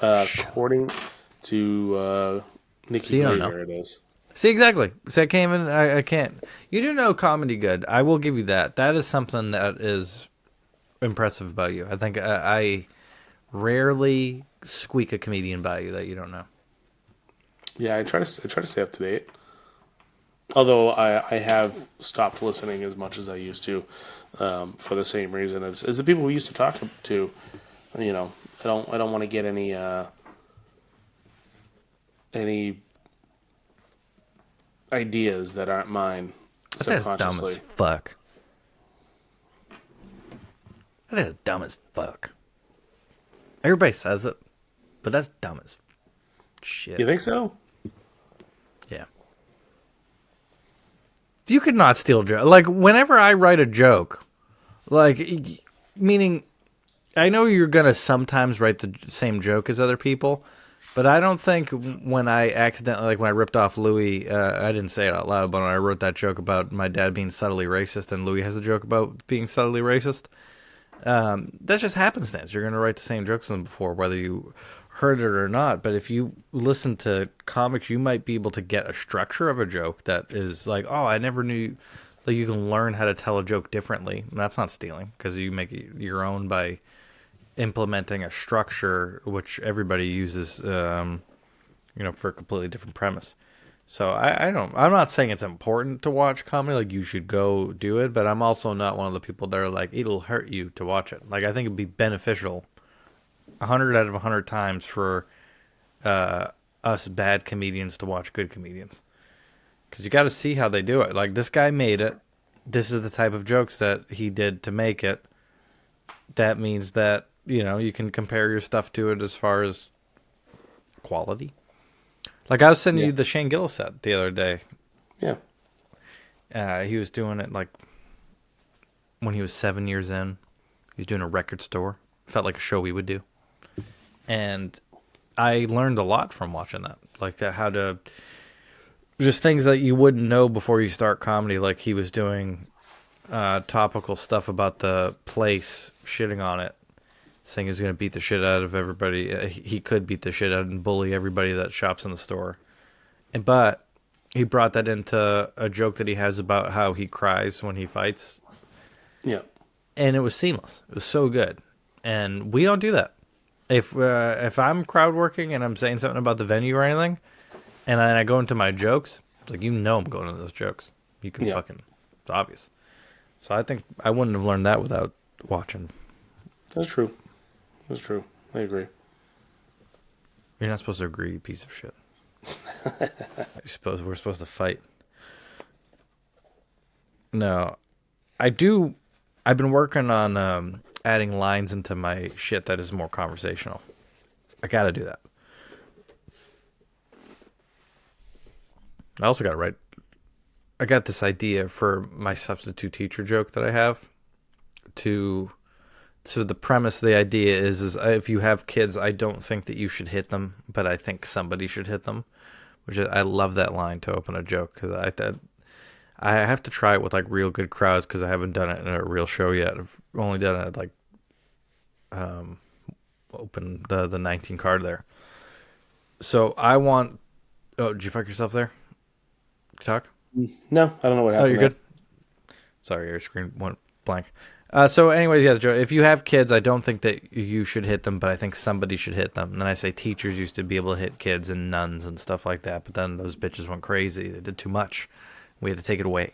According to So Nikki you don't Glaser, know. it is. See, exactly. See, I can't. You do know comedy good. I will give you that. That is something that is impressive about you. I think I rarely squeak a comedian by you that you don't know. Yeah, I try to stay up to date. Although I have stopped listening as much as I used to, for the same reason as the people we used to talk to. You know, I don't want to get any ideas that aren't mine That's dumb subconsciously. as fuck. That is dumb as fuck. Everybody says it, but that's dumb as shit. You think so? Yeah. You could not steal joke. Like, whenever I write a joke, like, meaning, I know you're going to sometimes write the same joke as other people, but I don't think when I accidentally, like when I ripped off Louis, I didn't say it out loud, but when I wrote that joke about my dad being subtly racist and Louis has a joke about being subtly racist, that's just happenstance. You're going to write the same jokes than before, whether you heard it or not. But if you listen to comics, you might be able to get a structure of a joke that is like, oh, I never knew. Like, you can learn how to tell a joke differently. And that's not stealing, because you make it your own by implementing a structure which everybody uses, for a completely different premise. So I'm not saying it's important to watch comedy, like you should go do it, but I'm also not one of the people that are like, it'll hurt you to watch it. Like, I think it'd be beneficial 100 out of 100 times for us bad comedians to watch good comedians. Because you got to see how they do it. Like, this guy made it. This is the type of jokes that he did to make it. That means that, you can compare your stuff to it as far as quality. Like, I was sending you the Shane Gillis set the other day. Yeah. He was doing it, like, when he was 7 years in. He was doing a record store. Felt like a show we would do. And I learned a lot from watching that. Like, that, how to... Just things that you wouldn't know before you start comedy. Like, he was doing topical stuff about the place, shitting on it. Saying he was going to beat the shit out of everybody. He could beat the shit out and bully everybody that shops in the store. But he brought that into a joke that he has about how he cries when he fights. Yeah. And it was seamless. It was so good. And we don't do that. If I'm crowd working and I'm saying something about the venue or anything, and then I go into my jokes, it's like, I'm going into those jokes. You can fucking... It's obvious. So I think I wouldn't have learned that without watching. That's true. That's true. I agree. You're not supposed to agree, you piece of shit. We're supposed to fight. No. I've been working on adding lines into my shit that is more conversational. I gotta do that. I also gotta write. I got this idea for my substitute teacher joke that I have. So the premise, the idea is if you have kids, I don't think that you should hit them, but I think somebody should hit them. I love that line to open a joke, because I have to try it with like real good crowds, because I haven't done it in a real show yet. I've only done it like open the 19 card there. So I want. Oh, did you fuck yourself there? Talk? No, I don't know what happened. Oh, you're good? Sorry, your screen went blank. So anyways, the joke. If you have kids, I don't think that you should hit them, but I think somebody should hit them. And then I say teachers used to be able to hit kids and nuns and stuff like that, but then those bitches went crazy. They did too much. We had to take it away.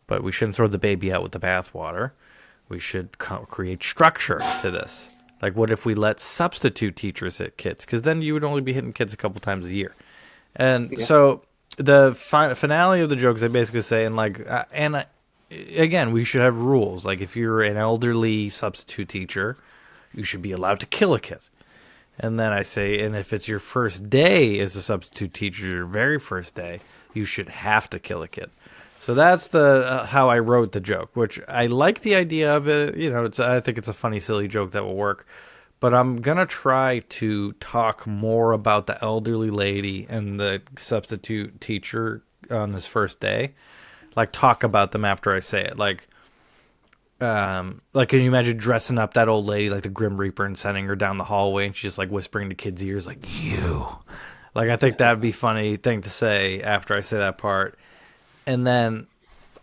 But we shouldn't throw the baby out with the bathwater. We should create structure to this. Like, what if we let substitute teachers hit kids? Because then you would only be hitting kids a couple times a year. And so the finale of the jokes, I basically say, again, we should have rules. Like, if you're an elderly substitute teacher, you should be allowed to kill a kid. And then I say, and if it's your first day as a substitute teacher, your very first day, you should have to kill a kid. So that's the how I wrote the joke, which I like the idea of it. You know, I think it's a funny, silly joke that will work. But I'm going to try to talk more about the elderly lady and the substitute teacher on this first day. Like, talk about them after I say it. Like, can you imagine dressing up that old lady like the Grim Reaper and sending her down the hallway and she's just like whispering to kids' ears like, you. Like, I think that'd be a funny thing to say after I say that part. And then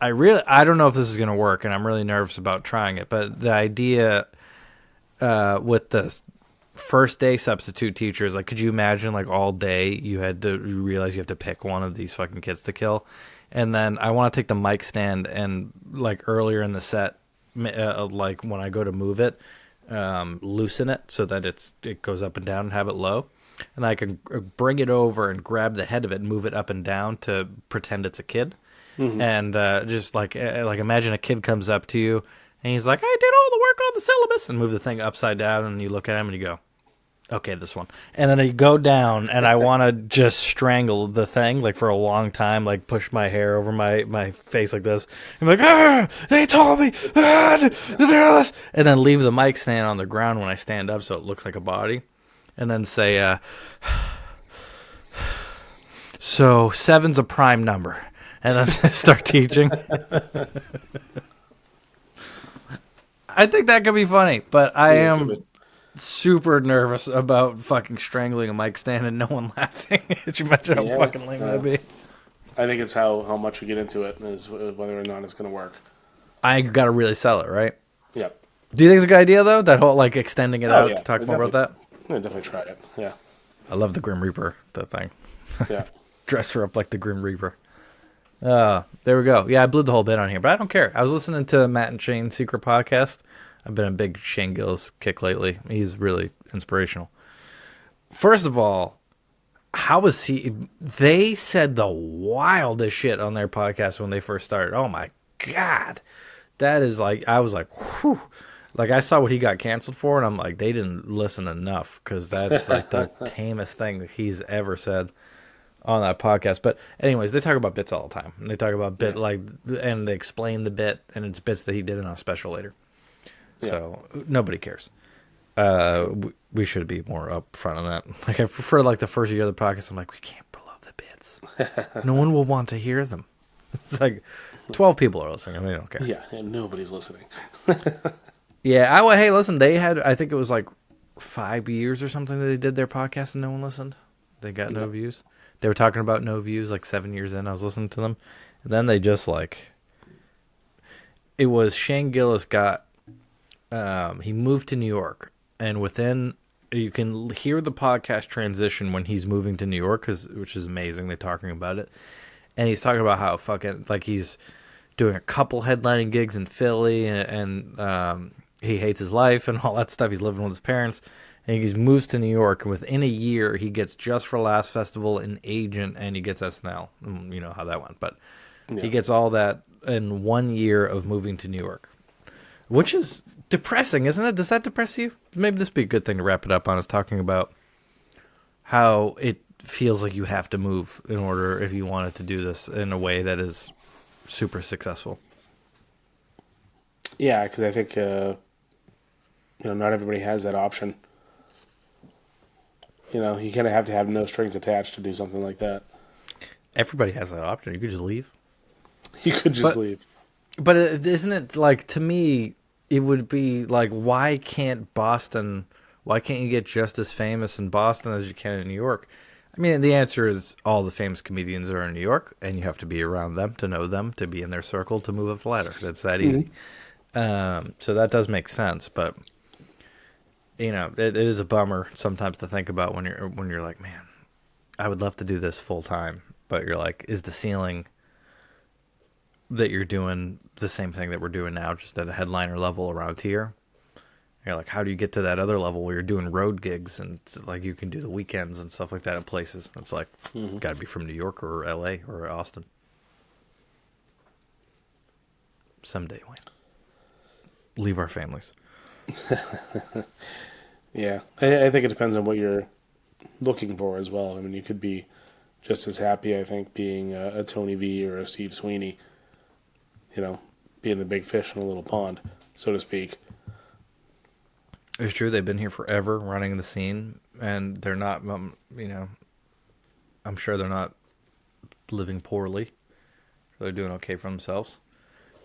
I don't know if this is going to work, and I'm really nervous about trying it, but the idea with the first day substitute teachers, like, could you imagine like all day you realize you have to pick one of these fucking kids to kill? And then I want to take the mic stand and like earlier in the set, like when I go to move it, loosen it so that it goes up and down and have it low. And I can bring it over and grab the head of it and move it up and down to pretend it's a kid. Mm-hmm. And just like imagine a kid comes up to you and he's like, I did all the work on the syllabus, and move the thing upside down, and you look at him and you go, okay, this one. And then you go down, and I want to just strangle the thing like for a long time, like push my hair over my face like this. I'm like, they told me, and then leave the mic stand on the ground when I stand up so it looks like a body. And then say, so 7's a prime number. And then start teaching. I think that could be funny, but I am super nervous about fucking strangling a mic stand and no one laughing. Could you imagine how fucking lame that'd be? I think it's how much we get into it is whether or not it's going to work. I got to really sell it, right? Yep. Do you think it's a good idea, though? That whole, like, extending it out to talk more about that? Yeah, definitely try it, yeah. I love the Grim Reaper, that thing. Yeah. Dress her up like the Grim Reaper. There we go. Yeah, I blew the whole bit on here, but I don't care. I was listening to Matt and Shane's Secret Podcast. I've been a big Shane Gillis kick lately. He's really inspirational. First of all, how was he? They said the wildest shit on their podcast when they first started. Oh my God. That is like, I was like, whew. Like, I saw what he got canceled for, and I'm like, they didn't listen enough, because that's like the tamest thing that he's ever said on that podcast. But anyways, they talk about bits all the time. And they talk about and they explain the bit, and it's bits that he did in a special later. Yeah. So nobody cares. We should be more upfront on that. Like, I prefer like the first year of the podcast, I'm like, we can't blow the bits. No one will want to hear them. It's like 12 people are listening, and they don't care. Yeah, and nobody's listening. Yeah, hey, listen, they had, I think it was like 5 years or something that they did their podcast and no one listened. They got no views. They were talking about no views like 7 years in. I was listening to them. And then they just like, it was Shane Gillis he moved to New York. And you can hear the podcast transition when he's moving to New York, which is amazing. They're talking about it. And he's talking about how fucking, like, he's doing a couple headlining gigs in Philly and he hates his life and all that stuff. He's living with his parents, and he moves to New York. And within a year, he gets Just for Laughs Festival, an agent, and he gets SNL. You know how that went, but he gets all that in 1 year of moving to New York, which is depressing, isn't it? Does that depress you? Maybe this would be a good thing to wrap it up on, is talking about how it feels like you have to move in order, if you wanted to do this in a way that is super successful. Yeah, because I think not everybody has that option. You kind of have to have no strings attached to do something like that. Everybody has that option. You could just leave. You could just leave. But isn't it like, to me, it would be like, why can't you get just as famous in Boston as you can in New York? I mean, the answer is all the famous comedians are in New York, and you have to be around them to know them, to be in their circle, to move up the ladder. That's that easy. So that does make sense, but it is a bummer sometimes to think about when you're like, man, I would love to do this full time, but you're like, is the ceiling that you're doing the same thing that we're doing now, just at a headliner level around here? You're like, how do you get to that other level where you're doing road gigs and like you can do the weekends and stuff like that in places? It's like, got to be from New York or LA or Austin. Someday, Wayne. Leave our families. Yeah, I think it depends on what you're looking for as well. I mean, you could be just as happy, I think, being a Tony V or a Steve Sweeney, being the big fish in a little pond, so to speak. It's true. They've been here forever, running the scene, and they're not. I'm sure they're not living poorly. They're doing okay for themselves.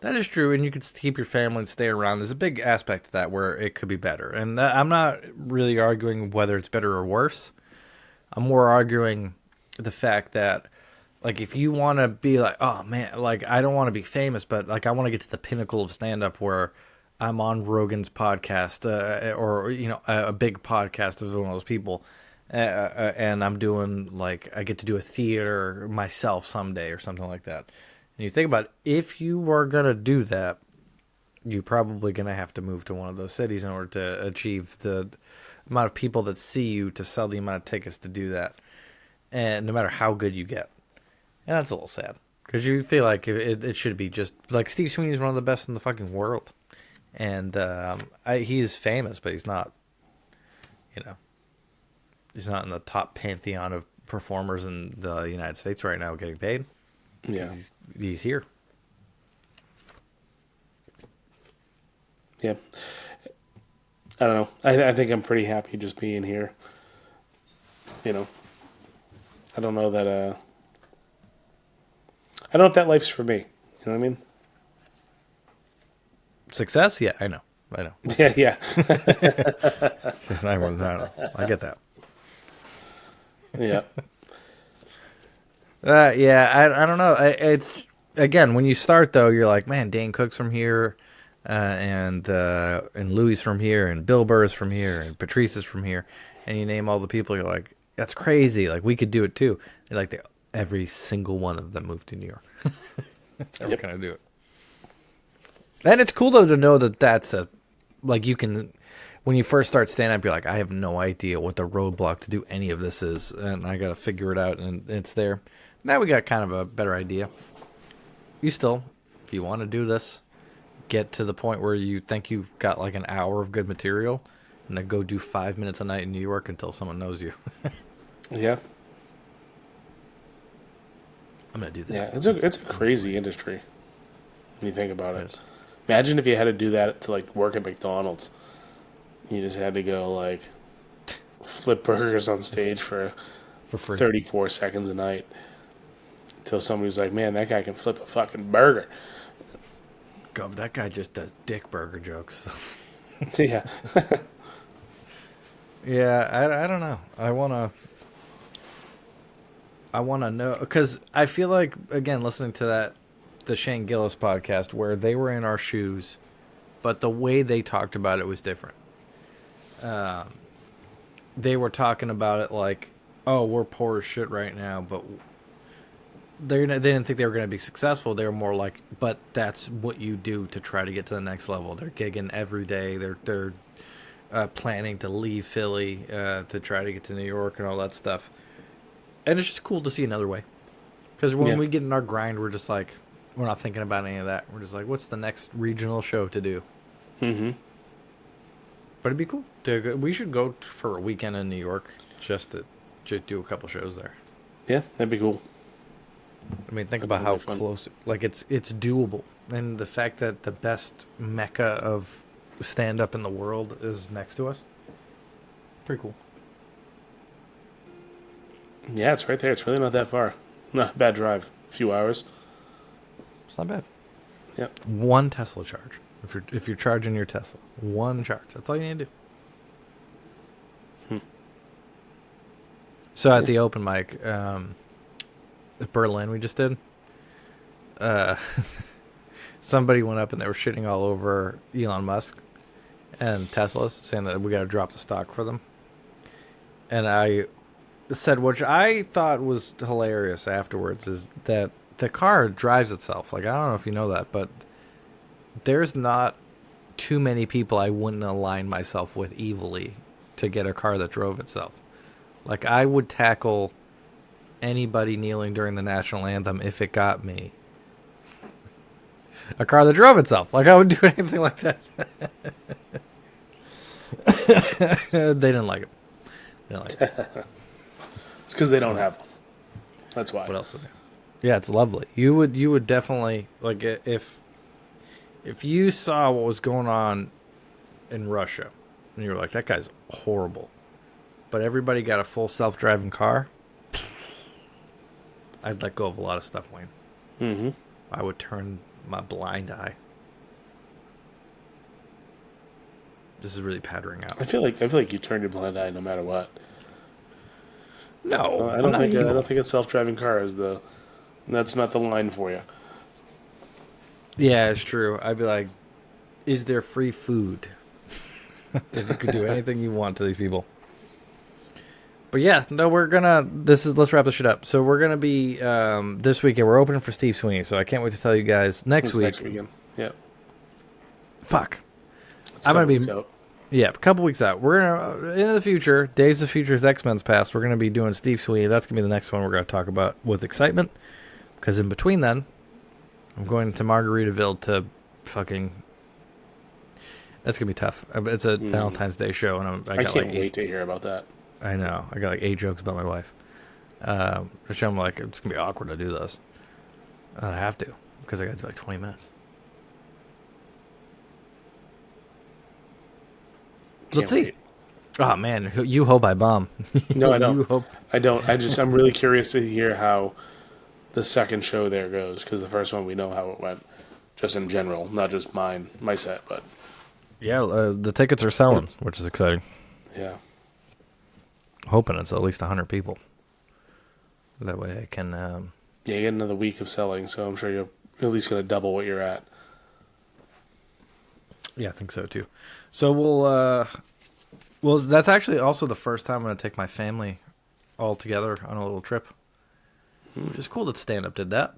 That is true, and you can keep your family and stay around. There's a big aspect to that where it could be better, and I'm not really arguing whether it's better or worse. I'm more arguing the fact that, like, if you want to be like, oh man, like I don't want to be famous, but like I want to get to the pinnacle of stand-up where I'm on Rogan's podcast, or a big podcast of one of those people, and I'm doing like I get to do a theater myself someday or something like that. And you think about it, if you were gonna do that, you're probably gonna have to move to one of those cities in order to achieve the amount of people that see you to sell the amount of tickets to do that, and no matter how good you get, and that's a little sad because you feel like it should be just like Steve Sweeney is one of the best in the fucking world. And he is famous, but he's not, he's not in the top pantheon of performers in the United States right now getting paid. Yeah. He's here. Yeah. I don't know. I think I'm pretty happy just being here. I don't know that, I don't know if that life's for me. You know what I mean? Success? Yeah, I know. Yeah. I get that. Yeah. I don't know. It's again, when you start though, you're like, man, Dane Cook's from here, and Louis from here, and Bill Burr's from here, and Patrice is from here, and you name all the people. You're like, that's crazy. Like we could do it too. And like every single one of them moved to New York. We're gonna do it. And it's cool though to know that that's you can, when you first start stand up, you're like, I have no idea what the roadblock to do any of this is, and I got to figure it out, and it's there. Now we got kind of a better idea. You still, if you want to do this, get to the point where you think you've got like an hour of good material, and then go do 5 minutes a night in New York until someone knows you. Yeah. I'm gonna do that. Yeah, it's a crazy industry when you think about it. Imagine if you had to do that to like work at McDonald's. You just had to go like flip burgers on stage for free. 34 seconds a night until somebody's like, "Man, that guy can flip a fucking burger." God, that guy just does dick burger jokes. Yeah. Yeah, I don't know. I want to know, because I feel like, again, listening to the Shane Gillis podcast, where they were in our shoes, but the way they talked about it was different. They were talking about it like, oh, we're poor as shit right now, but they didn't think they were going to be successful. They were more like, but that's what you do to try to get to the next level. They're gigging every day. They're planning to leave Philly to try to get to New York and all that stuff. And it's just cool to see another way. Because when we get in our grind, we're just like, we're not thinking about any of that. We're just like, what's the next regional show to do? Mm-hmm. But it'd be cool. We should go for a weekend in New York just to do a couple shows there. Yeah, that'd be cool. I mean, think about how close, like it's doable. And the fact that the best mecca of stand-up in the world is next to us. Pretty cool. Yeah, it's right there. It's really not that far. Not a bad drive. A few hours. It's not bad. Yep. One Tesla charge. If you're charging your Tesla, one charge. That's all you need to do. So at the open mic, at Berlin we just did, somebody went up and they were shitting all over Elon Musk and Teslas, saying that we got to drop the stock for them. And I said, which I thought was hilarious afterwards, is that the car drives itself. Like, I don't know if you know that, but there's not too many people I wouldn't align myself with evilly to get a car that drove itself. Like, I would tackle anybody kneeling during the national anthem if it got me a car that drove itself. Like, I would do anything like that. They didn't like it. They didn't like it. It's because they don't have one. That's why. What else is there? Yeah, it's lovely. You would definitely like if you saw what was going on in Russia, and you were like, that guy's horrible, but everybody got a full self-driving car, I'd let go of a lot of stuff, Wayne. Mm-hmm. I would turn my blind eye. This is really pattering out. I feel like you turn your blind eye no matter what. No, I don't think a self-driving car is that's not the line for you. Yeah, it's true. I'd be like, is there free food? If you could do anything you want to these people. But yeah, no, let's wrap this shit up. So we're gonna be this weekend. We're opening for Steve Sweeney, so I can't wait to tell you guys next weekend. Yeah. Fuck. It's I'm gonna be out. Yeah, a couple weeks out. We're gonna into the future. Days of Future's X-Men's Past. We're gonna be doing Steve Sweeney. That's gonna be the next one we're gonna talk about with excitement. Because in between then, I'm going to Margaritaville to fucking. That's gonna be tough. It's a Valentine's Day show, and I can't wait to hear about that. I know. I got like 8 jokes about my wife. Which I'm like, it's gonna be awkward to do this. And I have to because I got to do like 20 minutes. Let's see. Wait. Oh man, you hope I bomb. No, I don't. You hope. I don't. I'm really curious to hear how the second show there goes, because the first one we know how it went, just in general, not just my set, but Yeah, the tickets are selling, which is exciting. yeah. Hoping it's at least 100 people. That way I can. Yeah, you get another week of selling, so I'm sure you're at least going to double what you're at. Yeah, I think so too. So well, that's actually also the first time I'm going to take my family all together on a little trip, which is cool that stand-up did that.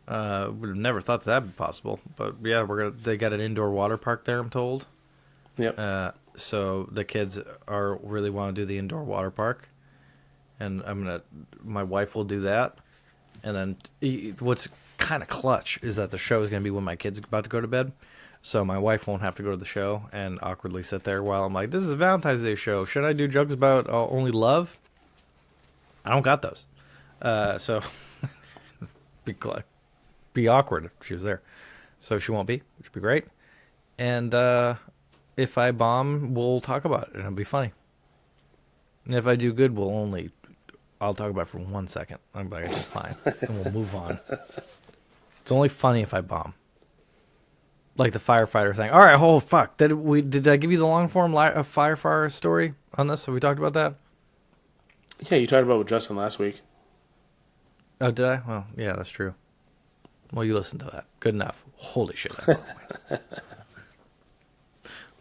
Would have never thought that'd be possible, but yeah, they got an indoor water park there, I'm told. Yep. So the kids really want to do the indoor water park, and my wife will do that. And then what's kind of clutch is that the show is going to be when my kid's about to go to bed. So my wife won't have to go to the show and awkwardly sit there while I'm like, this is a Valentine's Day show. Should I do jokes about only love? I don't got those. So be awkward if she was there. So she won't be, which would be great. And if I bomb, we'll talk about it, and it'll be funny. And if I do good, I'll talk about it for 1 second. I'm like, it's fine, and we'll move on. It's only funny if I bomb. Like the firefighter thing. All right, oh fuck! Did I give you the long form firefighter story on this? Have we talked about that? Yeah, you talked about it with Justin last week. Oh, did I? Well, yeah, that's true. Well, you listened to that. Good enough. Holy shit!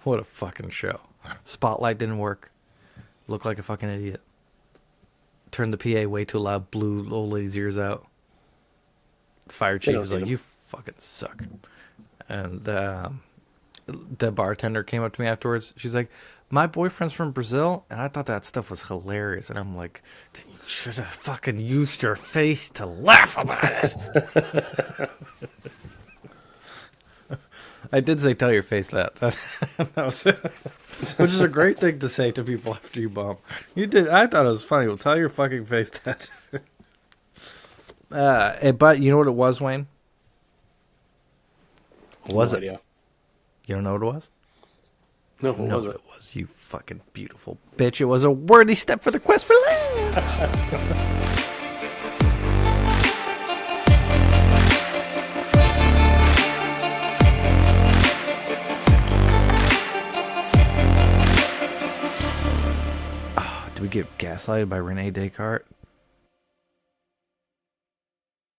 What a fucking show. Spotlight didn't work. Looked like a fucking idiot. Turned the PA way too loud. Blew old lady's ears out. Fire chief was like, "You fucking suck." And the bartender came up to me afterwards. She's like, my boyfriend's from Brazil, and I thought that stuff was hilarious. And I'm like, then you should have fucking used your face to laugh about it. I did say tell your face that. That was, which is a great thing to say to people after you bomb. You did. I thought it was funny. Well, tell your fucking face that. But you know what it was, Wayne? What was it? Idea. You don't know what it was? No, what was it? It was, you fucking beautiful bitch. It was a worthy step for the quest for laughs. Did we get gaslighted by Rene Descartes?